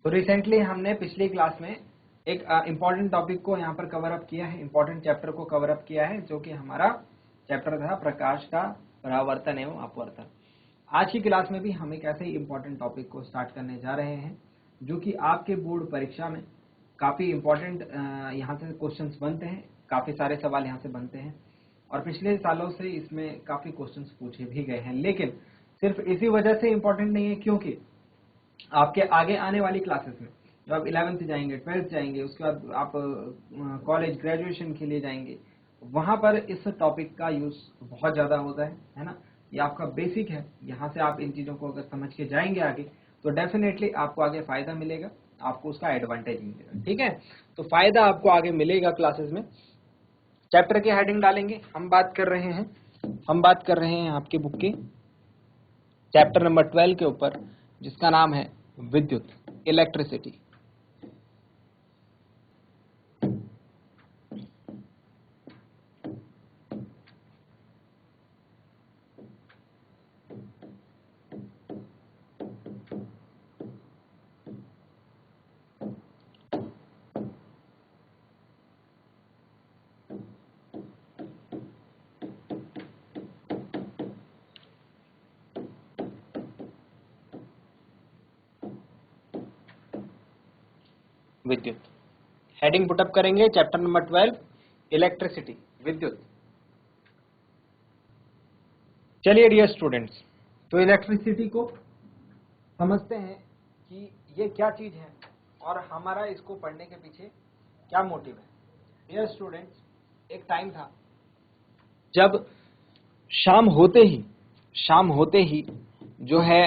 तो रिसेंटली हमने पिछली क्लास में एक इम्पॉर्टेंट टॉपिक को यहाँ पर कवर अप किया है, इम्पॉर्टेंट चैप्टर को कवर अप किया है, जो कि हमारा चैप्टर था प्रकाश का परावर्तन एवं अपवर्तन। आज की क्लास में भी हम एक ऐसे ही इम्पॉर्टेंट टॉपिक को स्टार्ट करने जा रहे हैं, जो कि आपके बोर्ड परीक्षा में काफ़ी इम्पॉर्टेंट यहाँ से क्वेश्चंस बनते हैं, काफ़ी सारे सवाल यहाँ से बनते हैं और पिछले सालों से इसमें काफ़ी क्वेश्चंस पूछे भी गए हैं। लेकिन सिर्फ इसी वजह से इम्पॉर्टेंट नहीं है, क्योंकि आपके आगे आने वाली क्लासेस में जब आप 11th जाएंगे, 12th जाएंगे, उसके बाद आप कॉलेज ग्रेजुएशन के लिए जाएंगे, वहां पर इस टॉपिक का यूज बहुत ज़्यादा होता है ना। ये आपका बेसिक है, यहाँ से आप इन चीज़ों को अगर समझ के जाएंगे आगे तो डेफिनेटली आपको आगे फ़ायदा मिलेगा, आपको उसका एडवांटेज मिलेगा। ठीक है, तो फ़ायदा आपको आगे मिलेगा क्लासेस में। चैप्टर की हेडिंग डालेंगे, हम बात कर रहे हैं आपके बुक के चैप्टर नंबर 12 के ऊपर, जिसका नाम है विद्युत, इलेक्ट्रिसिटी। विद्युत हेडिंग पुटअप करेंगे, चैप्टर नंबर 12 इलेक्ट्रिसिटी, विद्युत। चलिए डियर स्टूडेंट्स, तो इलेक्ट्रिसिटी को समझते हैं कि ये क्या चीज है और हमारा इसको पढ़ने के पीछे क्या मोटिव है। डियर स्टूडेंट्स, एक टाइम था जब शाम होते ही जो है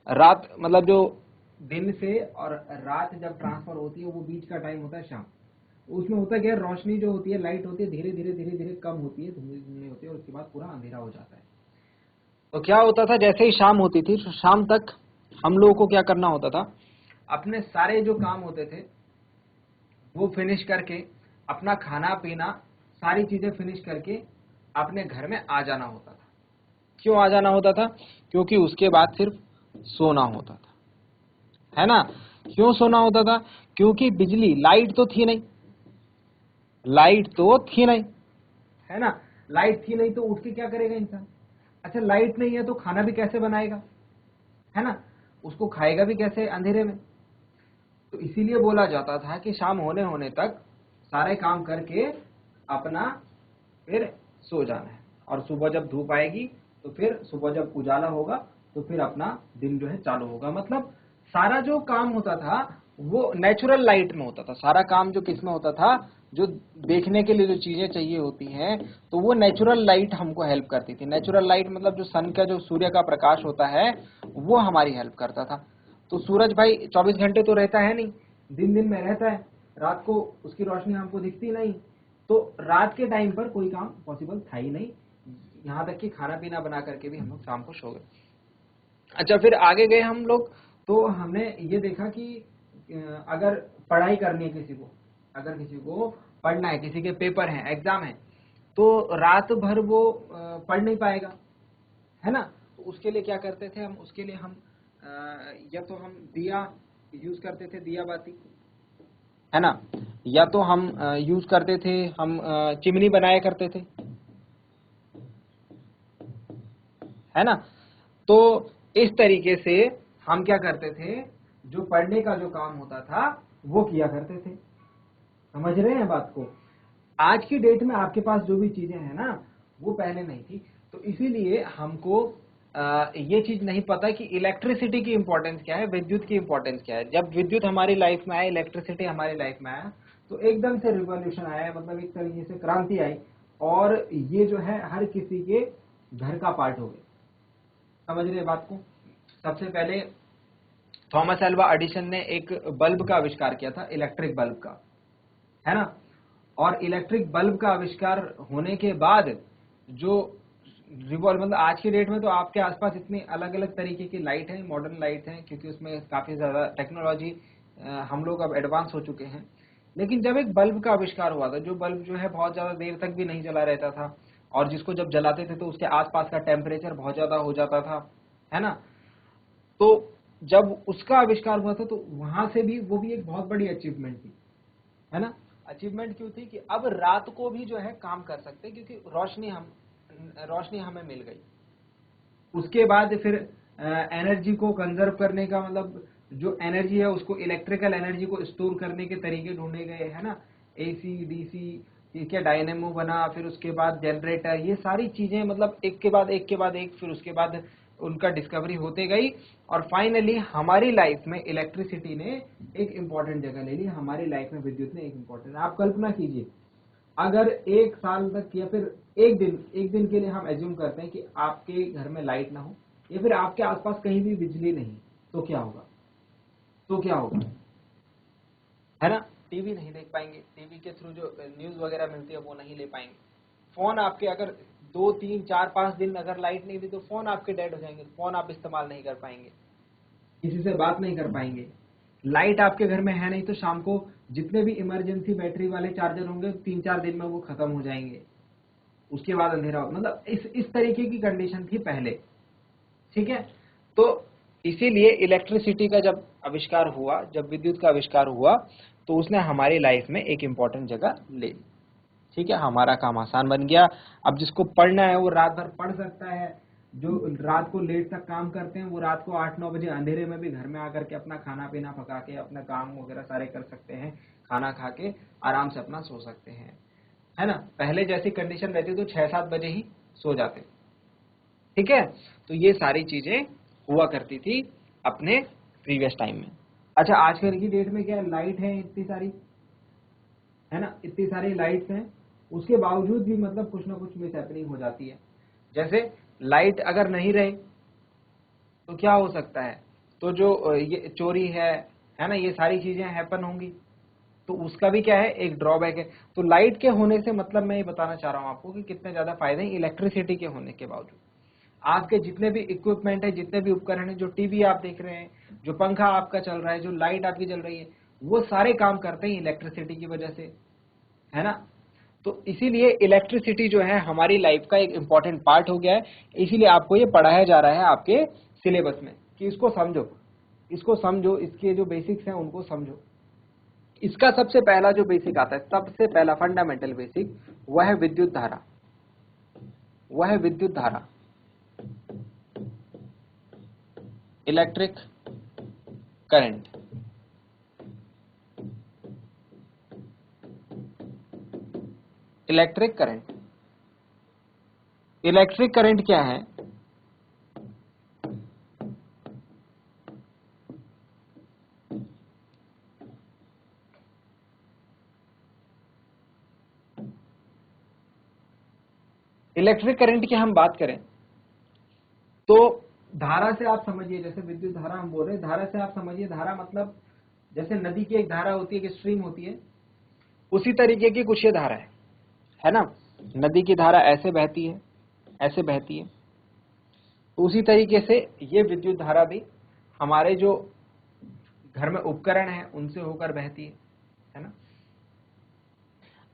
रात, मतलब जो दिन से और रात जब ट्रांसफर होती है वो बीच का टाइम होता है शाम। उसमें होता क्या है, रोशनी जो होती है, लाइट होती है, धीरे धीरे कम होती है, धुंधली होती है और उसके बाद पूरा अंधेरा हो जाता है। तो क्या होता था, जैसे ही शाम होती थी तो शाम तक हम लोगों को क्या करना होता था, अपने सारे जो काम होते थे वो फिनिश करके, अपना खाना पीना सारी चीजें फिनिश करके अपने घर में आ जाना होता था। क्यों आ जाना होता था? क्योंकि उसके बाद सिर्फ सोना होता था, है ना। क्यों सोना होता था? क्योंकि बिजली, लाइट तो थी नहीं, है ना। लाइट थी नहीं तो उठ के क्या करेगा इंसान? अच्छा, लाइट नहीं है तो खाना भी कैसे बनाएगा, है ना, उसको खाएगा भी कैसे अंधेरे में। तो इसीलिए बोला जाता था कि शाम होने तक सारे काम करके अपना फिर सो जाना है, और सुबह जब धूप आएगी तो फिर सुबह जब उजाला होगा तो फिर अपना दिन जो है चालू होगा। मतलब सारा जो काम होता था वो नेचुरल लाइट में होता था। सारा काम जो किस में होता था, जो देखने के लिए जो चीजें चाहिए होती हैं तो वो नेचुरल लाइट हमको हेल्प करती थी। नेचुरल लाइट मतलब जो सन का, जो सूर्य का प्रकाश होता है वो हमारी हेल्प करता था। तो सूरज भाई 24 घंटे तो रहता है नहीं, दिन में रहता है, रात को उसकी रोशनी हमको दिखती नहीं, तो रात के टाइम पर कोई काम पॉसिबल था ही नहीं, यहाँ तक कि खाना पीना बना करके भी हम लोग शाम को सो गए। अच्छा, फिर आगे गए हम लोग तो हमने ये देखा कि अगर पढ़ाई करनी है किसी को, अगर किसी को पढ़ना है, किसी के पेपर हैं, एग्जाम है, तो रात भर वो पढ़ नहीं पाएगा, है ना। तो उसके लिए क्या करते थे हम, उसके लिए हम या तो हम दिया यूज करते थे, दिया बाती, है ना, या तो हम यूज करते थे, हम चिमनी बनाया करते थे, है ना। तो इस तरीके से हम क्या करते थे, जो पढ़ने का जो काम होता था वो किया करते थे। समझ रहे हैं बात को? आज की डेट में आपके पास जो भी चीजें हैं ना वो पहले नहीं थी, तो इसीलिए हमको ये चीज नहीं पता कि इलेक्ट्रिसिटी की इंपॉर्टेंस क्या है, विद्युत की इंपॉर्टेंस क्या है। जब विद्युत हमारी लाइफ में आया, इलेक्ट्रिसिटी हमारी लाइफ में आया, तो एकदम से रिवॉल्यूशन आया, मतलब एक तरीके से क्रांति आई, और ये जो है हर किसी के घर का पार्ट हो गया। समझ रहे बात को? सबसे पहले थॉमस अल्वा एडिसन ने एक बल्ब का आविष्कार किया था, इलेक्ट्रिक बल्ब का, है ना। और इलेक्ट्रिक बल्ब का आविष्कार होने के बाद जो मतलब आज की डेट में तो आपके आसपास इतनी अलग अलग तरीके की लाइट है, मॉडर्न लाइट है, क्योंकि उसमें काफी ज्यादा टेक्नोलॉजी, हम लोग अब एडवांस हो चुके हैं। लेकिन जब एक बल्ब का आविष्कार हुआ था, जो बल्ब जो है बहुत ज्यादा देर तक भी नहीं जला रहता था, और जिसको जब जलाते थे तो उसके आसपास का टेम्परेचर बहुत ज्यादा हो जाता था, है ना। तो जब उसका आविष्कार हुआ था तो वहां से भी वो भी एक बहुत बड़ी अचीवमेंट थी, है ना। अचीवमेंट क्यों थी कि अब रात को भी जो है काम कर सकते, क्योंकि रोशनी हमें मिल गई। उसके बाद फिर एनर्जी को कंजर्व करने का मतलब जो एनर्जी है उसको, इलेक्ट्रिकल एनर्जी को स्टोर करने के तरीके ढूंढे गए, है ना। एसी, डीसी, ठीक है, डायनेमो बना, फिर उसके बाद जनरेटर, ये सारी चीजें मतलब एक के बाद एक के बाद एक, फिर उसके बाद उनका डिस्कवरी होते गई, और फाइनली हमारी लाइफ में इलेक्ट्रिसिटी ने एक इंपॉर्टेंट जगह ले ली, हमारी लाइफ में विद्युत ने एक इंपॉर्टेंट। आप कल्पना कीजिए, अगर एक साल तक या फिर एक दिन के लिए हम एज्यूम करते हैं कि आपके घर में लाइट ना हो, या फिर आपके आसपास कहीं भी बिजली नहीं, तो क्या होगा? है ना। टीवी नहीं देख पाएंगे, टीवी के थ्रू जो न्यूज वगैरह मिलती है वो नहीं ले पाएंगे। फोन आपके अगर 2, 3, 4, 5 दिन अगर लाइट नहीं दी तो फोन आपके डेड हो जाएंगे, फोन आप इस्तेमाल नहीं कर पाएंगे, किसी से बात नहीं कर पाएंगे। लाइट आपके घर में है नहीं तो शाम को जितने भी इमरजेंसी बैटरी वाले चार्जर होंगे 3-4 दिन में वो खत्म हो जाएंगे, उसके बाद अंधेरा हो, मतलब इस तरीके की कंडीशन थी पहले, ठीक है। तो इसीलिए इलेक्ट्रिसिटी का जब आविष्कार हुआ, जब विद्युत का आविष्कार हुआ, तो उसने हमारी लाइफ में एक इंपॉर्टेंट जगह ले ली, ठीक है। हमारा काम आसान बन गया। अब जिसको पढ़ना है वो रात भर पढ़ सकता है, जो रात को लेट तक काम करते हैं वो रात को 8-9 बजे अंधेरे में भी घर में आकर के अपना खाना पीना पका के अपना काम वगैरह सारे कर सकते हैं, खाना खा के आराम से अपना सो सकते हैं, है ना। पहले जैसी कंडीशन रहती तो 6-7 बजे ही सो जाते, ठीक है। तो ये सारी चीजें हुआ करती थी अपने प्रीवियस टाइम में। अच्छा, आजकल की डेट में क्या लाइट है इतनी सारी, है ना, इतनी सारी लाइट्स हैं, उसके बावजूद भी मतलब कुछ ना कुछ मिस हैपनिंग हो जाती है। जैसे लाइट अगर नहीं रहे तो क्या हो सकता है, तो जो ये चोरी है ना, ये सारी चीजें हैपन होंगी, तो उसका भी क्या है, एक ड्रॉबैक है। तो लाइट के होने से मतलब मैं ये बताना चाह रहा हूं आपको कि कितने ज्यादा फायदे हैं इलेक्ट्रिसिटी के होने के बावजूद। आज के जितने भी इक्विपमेंट है, जितने भी उपकरण है, जो टीवी आप देख रहे हैं, जो पंखा आपका चल रहा है, जो लाइट आपकी जल रही है, वो सारे काम करते हैं इलेक्ट्रिसिटी की वजह से, है ना। तो इसीलिए इलेक्ट्रिसिटी जो है हमारी लाइफ का एक इंपॉर्टेंट पार्ट हो गया है। इसीलिए आपको ये पढ़ाया जा रहा है आपके सिलेबस में कि इसको समझो, इसके जो बेसिक्स हैं उनको समझो। इसका सबसे पहला जो बेसिक आता है, सबसे पहला फंडामेंटल बेसिक, वह है विद्युत धारा। Electric current. इलेक्ट्रिक करंट क्या है? इलेक्ट्रिक करंट की हम बात करें तो धारा से आप समझिए, जैसे विद्युत धारा हम बोल रहे हैं, धारा से आप समझिए, धारा मतलब जैसे नदी की एक धारा होती है, एक स्ट्रीम होती है, उसी तरीके की कुछ ये धारा है ना। नदी की धारा ऐसे बहती है, तो उसी तरीके से ये विद्युत धारा भी हमारे जो घर में उपकरण है उनसे होकर बहती है ना।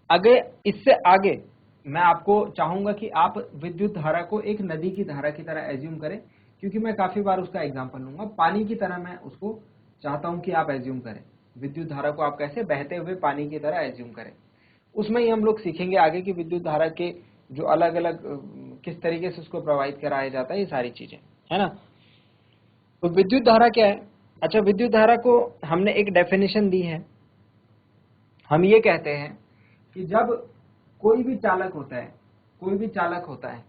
अगर इससे आगे मैं आपको चाहूंगा कि आप विद्युत धारा को एक नदी की धारा की तरह एज्यूम करें, क्योंकि मैं काफी बार उसका एग्जांपल लूंगा। पानी की तरह मैं उसको चाहता हूं कि आप एज्यूम करें, विद्युत धारा को आप कैसे बहते हुए पानी की तरह एज्यूम करें। उसमें ही हम लोग सीखेंगे आगे कि विद्युत धारा के जो अलग अलग किस तरीके से उसको प्रवाहित कराया जाता है, ये सारी चीजें, है ना। तो विद्युत धारा क्या है? अच्छा, विद्युत धारा को हमने एक डेफिनेशन दी है। हम ये कहते हैं कि जब कोई भी चालक होता है,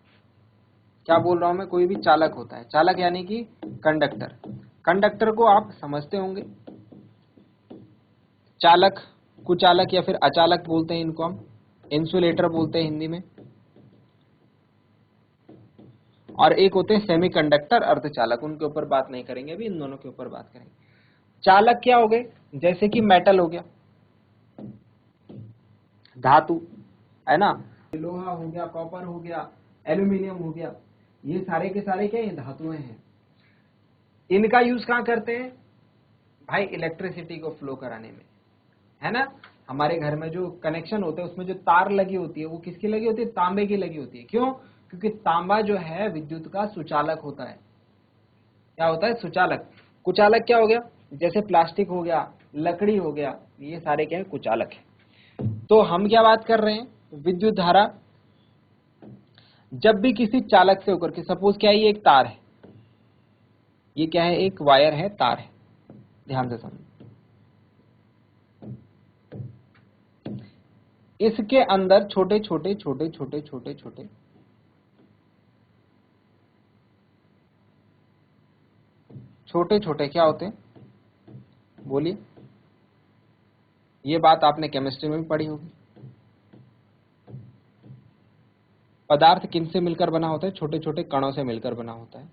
क्या बोल रहा हूं मैं, कोई भी चालक होता है, चालक यानी कि कंडक्टर को आप समझते होंगे। चालक, कुचालक या फिर अचालक बोलते हैं इनको हम, इंसुलेटर बोलते हैं हिंदी में। और एक होते हैं सेमीकंडक्टर, अर्धचालक, उनके ऊपर बात नहीं करेंगे अभी, इन दोनों के ऊपर बात करेंगे। चालक क्या हो गए? जैसे कि मेटल हो गया, धातु, है ना, लोहा हो गया, कॉपर हो गया, एल्यूमिनियम हो गया, ये सारे के सारे क्या है, धातुएं हैं। इनका यूज कहां करते हैं भाई? इलेक्ट्रिसिटी को फ्लो कराने में, है ना। हमारे घर में जो कनेक्शन होते हैं उसमें जो तार लगी होती है वो किसकी लगी होती है? तांबे की लगी होती है। क्यों? क्योंकि तांबा जो है विद्युत का सुचालक होता है। क्या होता है? सुचालक। कुचालक क्या हो गया? जैसे प्लास्टिक हो गया, लकड़ी हो गया, ये सारे क्या है? कुचालक है। तो हम क्या बात कर रहे हैं? विद्युत धारा जब भी किसी चालक से होकर के, सपोज क्या है, ये एक तार है, ये क्या है? एक वायर है, तार है, ध्यान से समझो। इसके अंदर छोटे छोटे छोटे छोटे छोटे छोटे छोटे छोटे क्या होते हैं? बोलिए। ये बात आपने केमिस्ट्री में भी पढ़ी होगी। पदार्थ किन से मिलकर बना होता है? छोटे छोटे कणों से मिलकर बना होता है,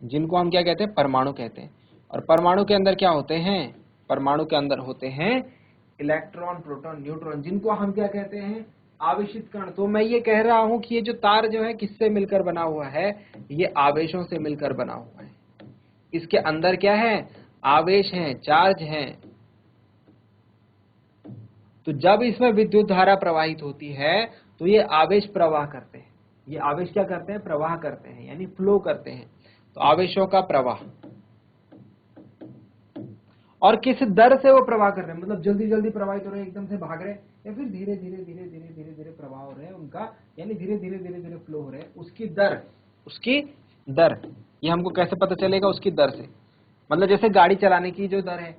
जिनको हम क्या कहते हैं? परमाणु कहते हैं। और परमाणु के अंदर क्या होते हैं? परमाणु के अंदर होते हैं इलेक्ट्रॉन, प्रोटॉन, न्यूट्रॉन, जिनको हम क्या कहते हैं? आवेशित कण। तो मैं ये कह रहा हूं कि ये जो तार जो है किससे मिलकर बना हुआ है? ये आवेशों से मिलकर बना हुआ है। इसके अंदर क्या है? आवेश हैं, चार्ज हैं। तो जब इसमें विद्युत धारा प्रवाहित होती है तो ये आवेश प्रवाह करते हैं। ये आवेश क्या करते हैं? प्रवाह करते हैं, यानी फ्लो करते हैं। तो आवेशों का प्रवाह, और किस दर से वो प्रवाह कर रहे हैं, मतलब जल्दी जल्दी प्रवाहित हो रहे हैं, एकदम से भाग रहे हैं, या फिर धीरे धीरे धीरे धीरे धीरे धीरे प्रवाह हो रहे हैं उनका, यानी धीरे धीरे धीरे धीरे फ्लो हो रहे हैं, उसकी दर, उसकी दर, ये हमको कैसे पता चलेगा? उसकी दर से। मतलब जैसे गाड़ी चलाने की जो दर है,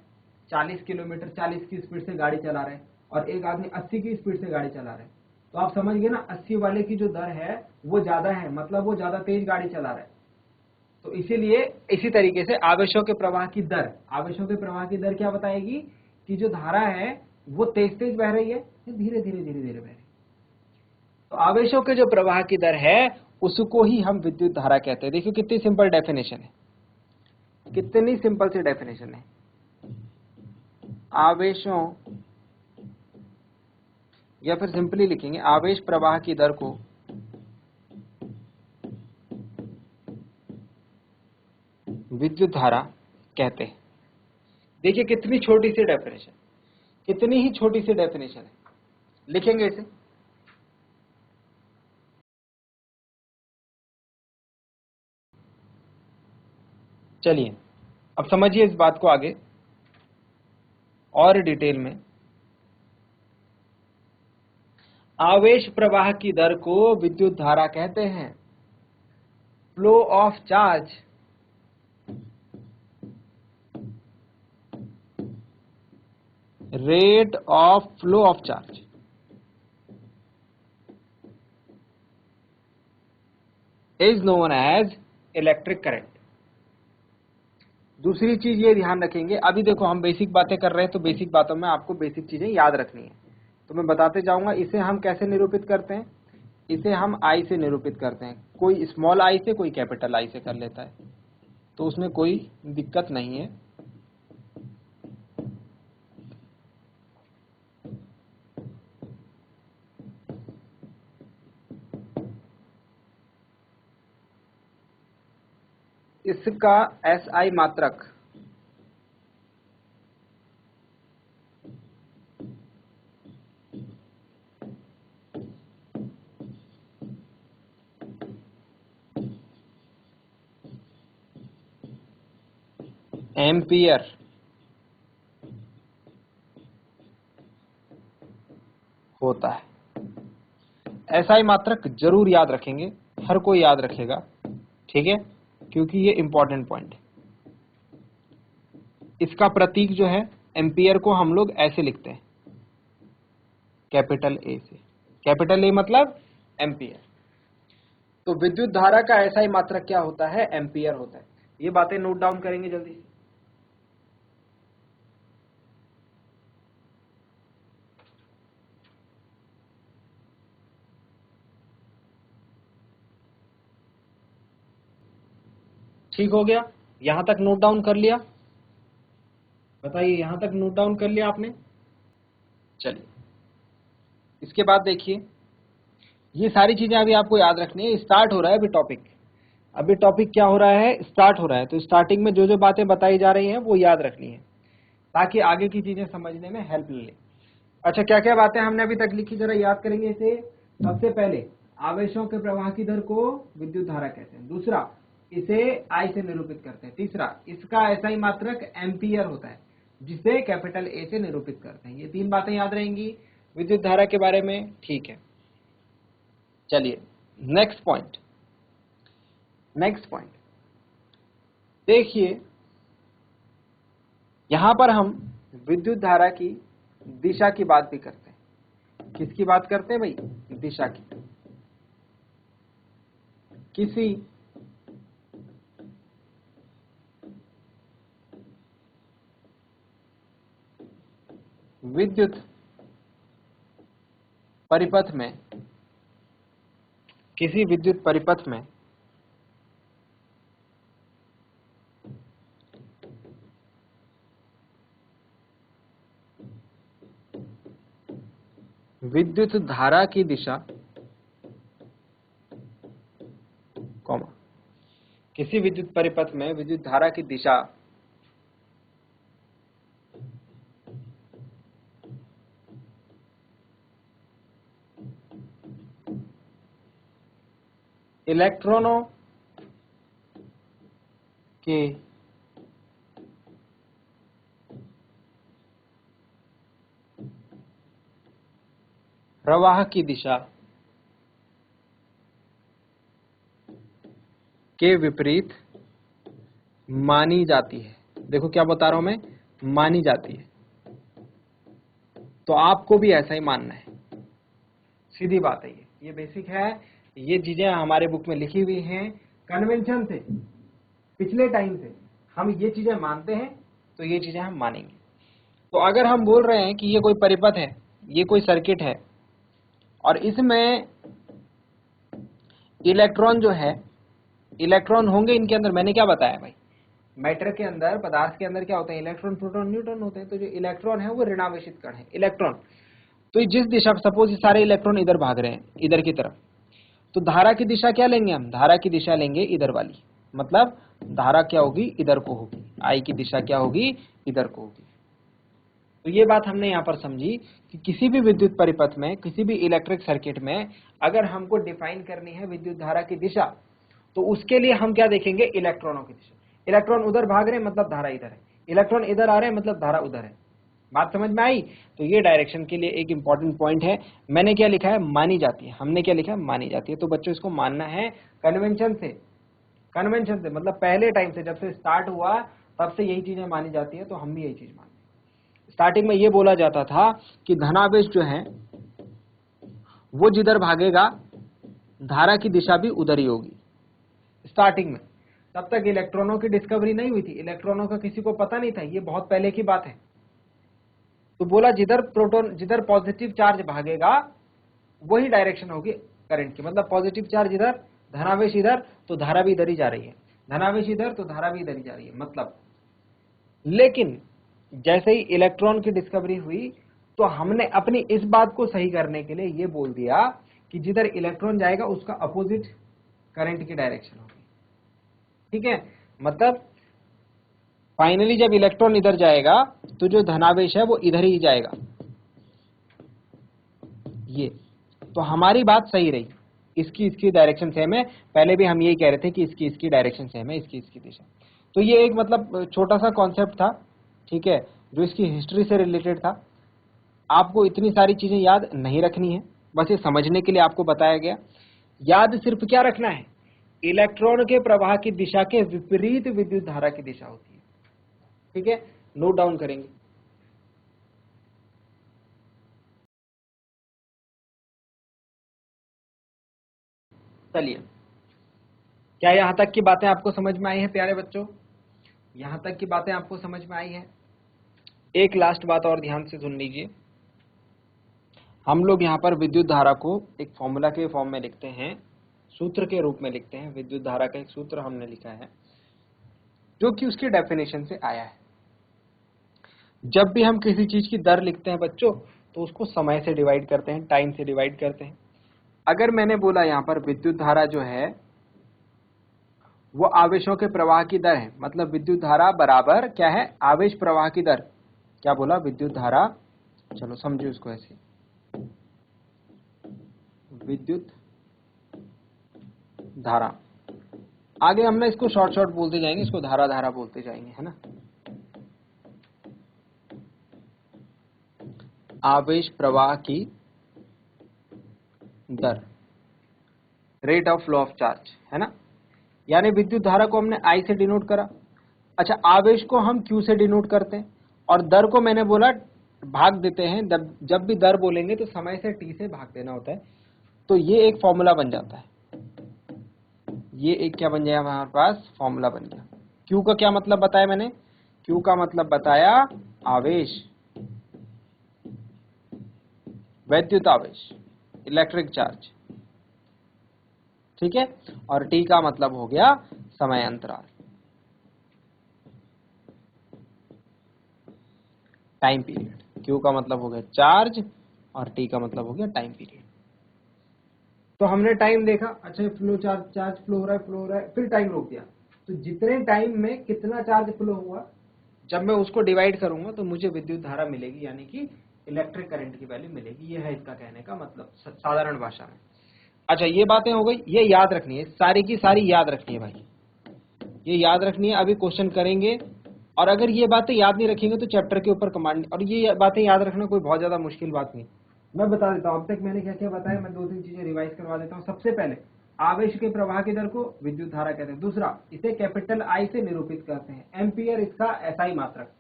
40 किलोमीटर 40 की स्पीड से गाड़ी चला रहे हैं, और एक आदमी 80 की स्पीड से गाड़ी चला रहे हैं, तो आप समझ गए ना, 80 वाले की जो दर है वो ज्यादा है, मतलब वो ज्यादा तेज गाड़ी चला रहा है। तो इसीलिए इसी तरीके से आवेशों के प्रवाह की दर, आवेशों के प्रवाह की दर क्या बताएगी? कि जो धारा है वो तेज तेज बह रही है, धीरे धीरे धीरे धीरे बह रही है। तो आवेशों के जो प्रवाह की दर है उसको ही हम विद्युत धारा कहते हैं। देखिए कितनी सिंपल डेफिनेशन है, कितनी सिंपल सी डेफिनेशन है। आवेशों, या फिर सिंपली लिखेंगे आवेश प्रवाह की दर को विद्युत धारा कहते हैं। देखिए कितनी छोटी सी डेफिनेशन, कितनी ही छोटी सी डेफिनेशन है। लिखेंगे इसे, चलिए अब समझिए इस बात को आगे और डिटेल में। आवेश प्रवाह की दर को विद्युत धारा कहते हैं। Flow of charge, rate of flow of charge, is known as electric current. दूसरी चीज ये ध्यान रखेंगे, अभी देखो हम बेसिक बातें कर रहे हैं, तो बेसिक बातों में आपको बेसिक चीजें याद रखनी है, तो मैं बताते जाऊंगा। इसे हम कैसे निरूपित करते हैं? इसे हम आई से निरूपित करते हैं। कोई स्मॉल आई से, कोई कैपिटल आई से कर लेता है, तो उसमें कोई दिक्कत नहीं है। इसका एस आई मात्रक एम्पियर होता है। एसआई मात्रक जरूर याद रखेंगे, हर कोई याद रखेगा, ठीक है, क्योंकि ये इंपॉर्टेंट पॉइंट है। इसका प्रतीक जो है एम्पियर को हम लोग ऐसे लिखते हैं, कैपिटल ए से। कैपिटल ए मतलब एम्पियर। तो विद्युत धारा का एसआई मात्रक क्या होता है? एम्पियर होता है। ये बातें नोट डाउन करेंगे जल्दी से। ठीक हो गया? यहां तक नोट डाउन कर लिया? बताइए, यहां तक नोट डाउन कर लिया आपने? चलिए इसके बाद देखिए, ये सारी चीजें अभी आपको याद रखनी है। स्टार्ट हो रहा है अभी टॉपिक। अभी टॉपिक क्या हो रहा है? स्टार्ट हो रहा है। तो स्टार्टिंग में जो जो बातें बताई जा रही हैं वो याद रखनी है, ताकि आगे की चीजें समझने में हेल्प ले। अच्छा, क्या क्या बातें हमने अभी तक लिखी, जरा याद करेंगे इसे। सबसे पहले आवेशों के प्रवाह की दर को विद्युत धारा कहते हैं। दूसरा, इसे आई से निरूपित करते हैं। तीसरा, इसका एसआई मात्रक एम्पियर होता है, जिसे कैपिटल ए से निरूपित करते हैं। ये तीन बातें याद रहेंगी विद्युत धारा के बारे में, ठीक है। चलिए नेक्स्ट पॉइंट देखिए, यहां पर हम विद्युत धारा की दिशा की बात भी करते हैं। किसकी बात करते हैं भाई? दिशा की। किसी विद्युत परिपथ में विद्युत धारा की दिशा, किसी विद्युत परिपथ में विद्युत धारा की दिशा इलेक्ट्रॉनों के प्रवाह की दिशा के विपरीत मानी जाती है। देखो क्या बता रहा हूं मैं, मानी जाती है। तो आपको भी ऐसा ही मानना है, सीधी बात है। ये बेसिक है, ये चीजें हमारे बुक में लिखी हुई हैं। कन्वेंशन से, पिछले टाइम से हम ये चीजें मानते हैं, तो ये चीजें हम मानेंगे। तो अगर हम बोल रहे हैं कि ये कोई परिपथ है, ये कोई सर्किट है, और इसमें इलेक्ट्रॉन जो है, इलेक्ट्रॉन होंगे इनके अंदर। मैंने क्या बताया भाई, मैटर के अंदर, पदार्थ के अंदर क्या होते हैं? इलेक्ट्रॉन, प्रोटॉन, न्यूट्रॉन होते हैं। तो जो इलेक्ट्रॉन है वो ऋणावेशित कण है, इलेक्ट्रॉन। तो जिस दिशा, सपोज ये सारे इलेक्ट्रॉन इधर भाग रहे हैं, इधर की तरफ, तो धारा की दिशा क्या लेंगे हम? धारा की दिशा लेंगे इधर वाली। मतलब धारा क्या होगी? इधर को होगी। आई की दिशा क्या होगी? इधर को होगी। तो ये बात हमने यहां पर समझी कि किसी भी विद्युत परिपथ में, किसी भी इलेक्ट्रिक सर्किट में अगर हमको डिफाइन करनी है विद्युत धारा की दिशा, तो उसके लिए हम क्या देखेंगे? इलेक्ट्रॉनों की दिशा। इलेक्ट्रॉन उधर भाग रहे हैं मतलब धारा इधर है, इलेक्ट्रॉन इधर आ रहे हैं मतलब धारा उधर है। बात समझ में आई? तो ये डायरेक्शन के लिए एक इंपॉर्टेंट पॉइंट है। मैंने क्या लिखा है? मानी जाती है। हमने क्या लिखा है? मानी जाती है। तो बच्चों इसको मानना है कन्वेंशन से। कन्वेंशन से मतलब पहले टाइम से, जब से स्टार्ट हुआ तब से यही चीजें मानी जाती है। तो हम भी यही चीज मानते हैं। स्टार्टिंग में ये बोला जाता था कि धनावेश जो है वो जिधर भागेगा, धारा की दिशा भी उधर ही होगी। स्टार्टिंग में, तब तक इलेक्ट्रॉनों की डिस्कवरी नहीं हुई थी, इलेक्ट्रॉनों का किसी को पता नहीं था, ये बहुत पहले की बात है। तो बोला जिधर प्रोटॉन, जिधर पॉजिटिव चार्ज भागेगा वही डायरेक्शन होगी करंट की। मतलब पॉजिटिव चार्ज इधर, धनावेश इधर, तो धारा भी इधर ही जा रही है। धनावेश इधर, तो धारा भी इधर ही जा रही है। मतलब, लेकिन जैसे ही इलेक्ट्रॉन की डिस्कवरी हुई, तो हमने अपनी इस बात को सही करने के लिए ये बोल दिया कि जिधर इलेक्ट्रॉन जाएगा उसका अपोजिट करंट की डायरेक्शन होगी। ठीक है? मतलब फाइनली जब इलेक्ट्रॉन इधर जाएगा तो जो धनावेश है वो इधर ही जाएगा। ये तो हमारी बात सही रही, इसकी डायरेक्शन सेम है। पहले भी हम यही कह रहे थे कि इसकी डायरेक्शन सेम है, इसकी दिशा। तो ये एक मतलब छोटा सा कॉन्सेप्ट था, ठीक है, जो इसकी हिस्ट्री से रिलेटेड था। आपको इतनी सारी चीजें याद नहीं रखनी है, बस ये समझने के लिए आपको बताया गया। याद सिर्फ क्या रखना है? इलेक्ट्रॉन के प्रवाह की दिशा के विपरीत विद्युत धारा की दिशा होती है। ठीक है, नोट डाउन करेंगे। चलिए, क्या यहां तक की बातें आपको समझ में आई हैं प्यारे बच्चों? यहां तक की बातें आपको समझ में आई हैं? एक लास्ट बात और ध्यान से सुन लीजिए। हम लोग यहाँ पर विद्युत धारा को एक फॉर्मूला के फॉर्म में लिखते हैं, सूत्र के रूप में लिखते हैं। विद्युत धारा का एक सूत्र हमने लिखा है जो कि उसकी डेफिनेशन से आया है। जब भी हम किसी चीज की दर लिखते हैं बच्चों, तो उसको समय से डिवाइड करते हैं, टाइम से डिवाइड करते हैं। अगर मैंने बोला यहाँ पर विद्युत धारा जो है वो आवेशों के प्रवाह की दर है, मतलब विद्युत धारा बराबर क्या है? आवेश प्रवाह की दर। क्या बोला? विद्युत धारा, चलो समझो इसको ऐसे, विद्युत धारा आगे हम ना इसको शॉर्ट शॉर्ट बोलते जाएंगे, इसको धारा धारा बोलते जाएंगे, है ना। आवेश प्रवाह की दर, rate of flow of charge, है ना। यानी विद्युत धारा को हमने I से डिनोट करा। अच्छा, आवेश को हम Q से डिनोट करते हैं, और दर को मैंने बोला भाग देते हैं, जब भी दर बोलेंगे तो समय से T से भाग देना होता है। तो ये एक फॉर्मूला बन जाता है, ये एक क्या बन जाएगा हमारे पास, फॉर्मूला बन गया। Q का क्या मतलब बताया मैंने, Q का मतलब बताया आवेश, वैद्युत आवेश, इलेक्ट्रिक चार्ज, ठीक है। और T का मतलब हो गया समय अंतराल, टाइम पीरियड। Q का मतलब हो गया चार्ज और T का मतलब हो गया टाइम पीरियड। तो हमने टाइम देखा, अच्छा फ्लो चार्ज फ्लो हो रहा है, फिर टाइम रोक दिया। तो जितने टाइम में कितना चार्ज फ्लो हुआ, जब मैं उसको डिवाइड करूंगा तो मुझे विद्युत धारा मिलेगी, यानी कि इलेक्ट्रिक करंट की वैल्यू मिलेगी। ये है इसका कहने का मतलब साधारण भाषा में। अच्छा, ये बातें हो गई, ये याद रखनी है, सारी की सारी याद रखनी है भाई, ये याद रखनी है। अभी क्वेश्चन करेंगे, और अगर ये बातें याद नहीं रखेंगे तो चैप्टर के ऊपर कमांड, और ये बातें याद रखना कोई बहुत ज्यादा मुश्किल बात नहीं। मैं बता देता हूं अब तक मैंने क्या क्या बताया, मैं 2-3 चीजें रिवाइज करवा देता हूं। सबसे पहले आवेश के प्रवाह की दर को विद्युत धारा कहते हैं। दूसरा, इसे कैपिटल I से निरूपित करते हैं, एम्पियर इसका SI मात्रक।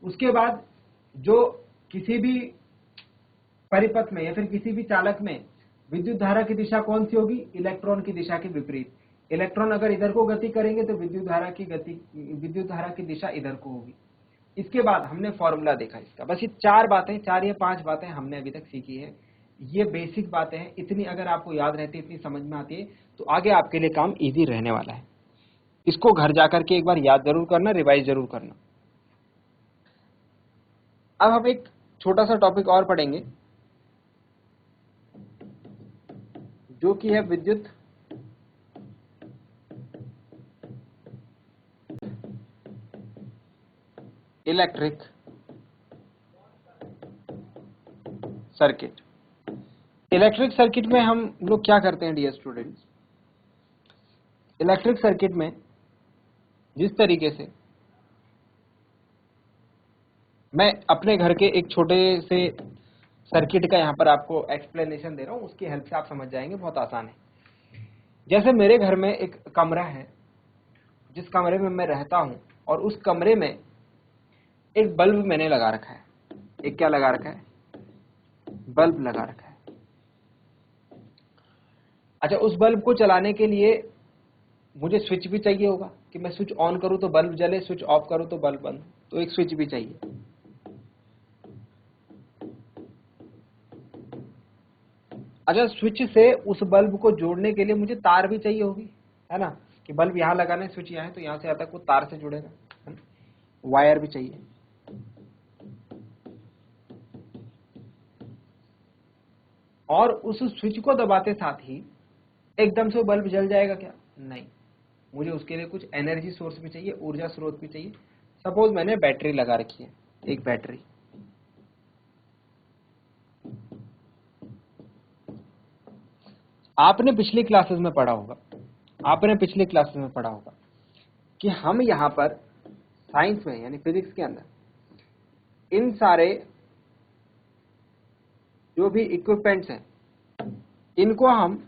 उसके बाद जो किसी भी परिपथ में या फिर किसी भी चालक में विद्युत धारा की दिशा कौन सी होगी, इलेक्ट्रॉन की दिशा के विपरीत। इलेक्ट्रॉन अगर इधर को गति करेंगे तो विद्युत धारा की दिशा इधर को होगी। इसके बाद हमने फॉर्मूला देखा इसका। बस ये 4 बातें, 4 या 5 बातें हमने अभी तक सीखी है। ये बेसिक बातें हैं, इतनी अगर आपको याद रहती है, इतनी समझ में आती है, तो आगे आपके लिए काम इजी रहने वाला है। इसको घर जाकर के एक बार याद जरूर करना, रिवाइज जरूर करना। अब हम एक छोटा सा टॉपिक और पढ़ेंगे, जो कि है विद्युत इलेक्ट्रिक सर्किट। इलेक्ट्रिक सर्किट में हम लोग क्या करते हैं डियर स्टूडेंट्स, इलेक्ट्रिक सर्किट में जिस तरीके से मैं अपने घर के एक छोटे से सर्किट का यहाँ पर आपको एक्सप्लेनेशन दे रहा हूँ, उसकी हेल्प से आप समझ जाएंगे, बहुत आसान है। जैसे मेरे घर में एक कमरा है, जिस कमरे में मैं रहता हूँ, और उस कमरे में एक बल्ब मैंने लगा रखा है। एक क्या लगा रखा है, बल्ब लगा रखा है। अच्छा, उस बल्ब को चलाने के लिए मुझे स्विच भी चाहिए होगा, कि मैं स्विच ऑन करूं तो बल्ब जले, स्विच ऑफ करूं तो बल्ब बंद, तो एक स्विच भी चाहिए। अच्छा, स्विच से उस बल्ब को जोड़ने के लिए मुझे तार भी चाहिए होगी, है ना, कि बल्ब यहां लगाना है, स्विच यहां है, तो यहां से आता है वो तार से जुड़ेगा, वायर भी चाहिए। और उस स्विच को दबाते साथ ही एकदम से वो बल्ब जल जाएगा क्या, नहीं, मुझे उसके लिए कुछ एनर्जी सोर्स भी चाहिए, ऊर्जा स्रोत भी चाहिए। सपोज मैंने बैटरी लगा रखी है, एक बैटरी। आपने पिछली क्लासेस में पढ़ा होगा कि हम यहां पर साइंस में यानी फिजिक्स के अंदर इन सारे जो भी इक्विपमेंट्स हैं, इनको हम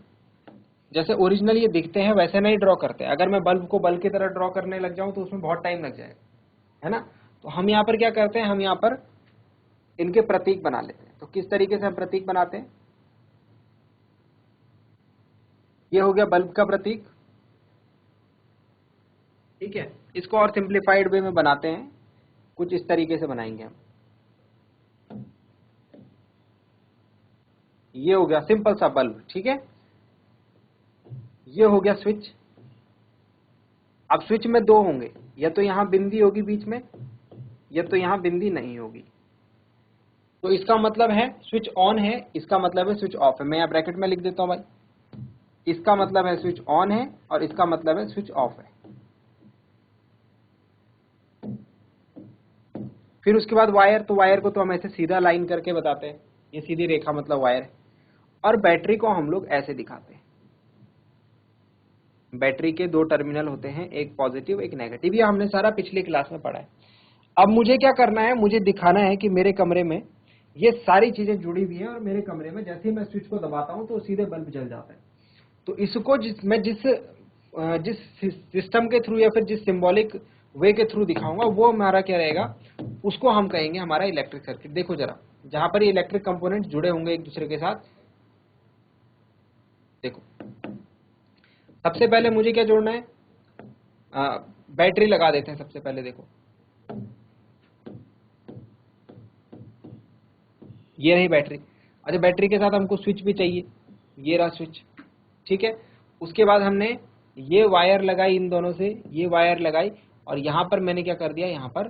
जैसे ओरिजिनल ये दिखते हैं वैसे नहीं ड्रॉ करते। अगर मैं बल्ब को बल्ब की तरह ड्रॉ करने लग जाऊं तो उसमें बहुत टाइम लग जाएगा, है ना। तो हम यहाँ पर क्या करते हैं, हम यहाँ पर इनके प्रतीक बना लेते हैं। तो किस तरीके से हम प्रतीक बनाते हैं, ये हो गया बल्ब का प्रतीक, ठीक है। इसको और सिंप्लीफाइड वे में बनाते हैं, कुछ इस तरीके से बनाएंगे हम। ये हो गया सिंपल सा बल्ब, ठीक है। ये हो गया स्विच। अब स्विच में 2 होंगे, या तो यहां बिंदी होगी बीच में, या तो यहां बिंदी नहीं होगी। तो इसका मतलब है स्विच ऑन है, इसका मतलब है स्विच ऑफ है। मैं यहां ब्रैकेट में लिख देता हूं भाई, इसका मतलब है स्विच ऑन है और इसका मतलब है स्विच ऑफ है। फिर उसके बाद वायर, तो वायर को तो हम ऐसे सीधा लाइन करके बताते हैं, ये सीधी रेखा मतलब वायर है। और बैटरी को हम लोग ऐसे दिखाते हैं, बैटरी के दो टर्मिनल होते हैं, एक पॉजिटिव एक नेगेटिव। ये हमने सारा पिछले क्लास में पढ़ा है। अब मुझे क्या करना है, मुझे दिखाना है कि मेरे कमरे में ये सारी चीजें जुड़ी हुई हैं और मेरे कमरे में जैसे ही मैं स्विच को दबाता हूं तो सीधे बल्ब जल जाता है। तो इसको जिस सिस्टम के थ्रू या फिर जिस सिंबॉलिक वे के थ्रू दिखाऊंगा वो हमारा क्या रहेगा, उसको हम कहेंगे हमारा इलेक्ट्रिक सर्किट। देखो जरा, जहां पर ये इलेक्ट्रिक कंपोनेंट जुड़े होंगे एक दूसरे के साथ, देखो सबसे पहले मुझे क्या जोड़ना है, बैटरी लगा देते हैं सबसे पहले। देखो ये रही बैटरी। अच्छा, बैटरी के साथ हमको स्विच भी चाहिए, ये रहा स्विच, ठीक है। उसके बाद हमने ये वायर लगाई, इन दोनों से ये वायर लगाई और यहां पर मैंने क्या कर दिया, यहां पर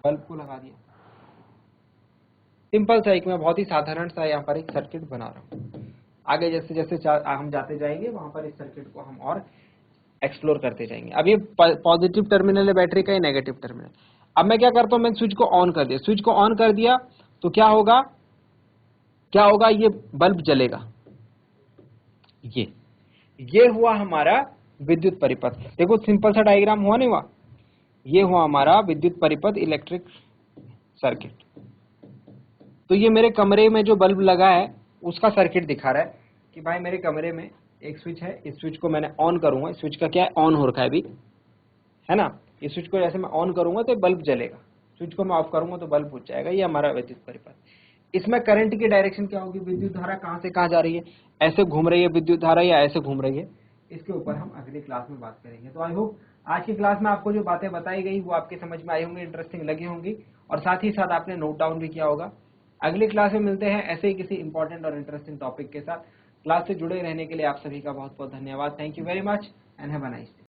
बल्ब को लगा दिया। सिंपल सा, एक मैं बहुत ही साधारण सा यहाँ पर एक सर्किट बना रहा हूँ। आगे जैसे जैसे हम जाते जाएंगे वहां पर इस सर्किट को हम और एक्सप्लोर करते जाएंगे। अब ये पॉजिटिव टर्मिनल है बैटरी का, ये नेगेटिव टर्मिनल। अब मैं क्या करता हूं, मैं स्विच को ऑन कर दिया। स्विच को ऑन कर दिया तो क्या होगा, ये बल्ब जलेगा। ये हुआ हमारा विद्युत परिपथ। देखो सिंपल सा डायग्राम हुआ नहीं हुआ, ये हुआ हमारा विद्युत परिपथ, इलेक्ट्रिक सर्किट। तो ये मेरे कमरे में जो बल्ब लगा है उसका सर्किट दिखा रहा है कि भाई मेरे कमरे में एक स्विच है, इस स्विच को मैंने ऑन करूंगा, स्विच का क्या है, ऑन हो रखा है अभी, है ना। इस स्विच को जैसे मैं ऑन करूंगा तो बल्ब जलेगा, स्विच को मैं ऑफ करूंगा तो बल्ब बुझ जाएगा। ये हमारा विद्युत परिपथ। इसमें करंट की डायरेक्शन क्या होगी, विद्युत धारा कहां से कहां जा रही है, ऐसे घूम रही है विद्युत धारा या ऐसे घूम रही है, इसके ऊपर हम अगली क्लास में बात करेंगे। तो आई होप आज की क्लास में आपको जो बातें बताई गई वो आपके समझ में आई होंगी, इंटरेस्टिंग लगी होंगी और साथ ही साथ आपने नोट डाउन भी किया होगा। अगली क्लास में मिलते हैं ऐसे ही किसी इंपॉर्टेंट और इंटरेस्टिंग टॉपिक के साथ। क्लास से जुड़े रहने के लिए आप सभी का बहुत बहुत धन्यवाद। Thank you very much and have a nice day.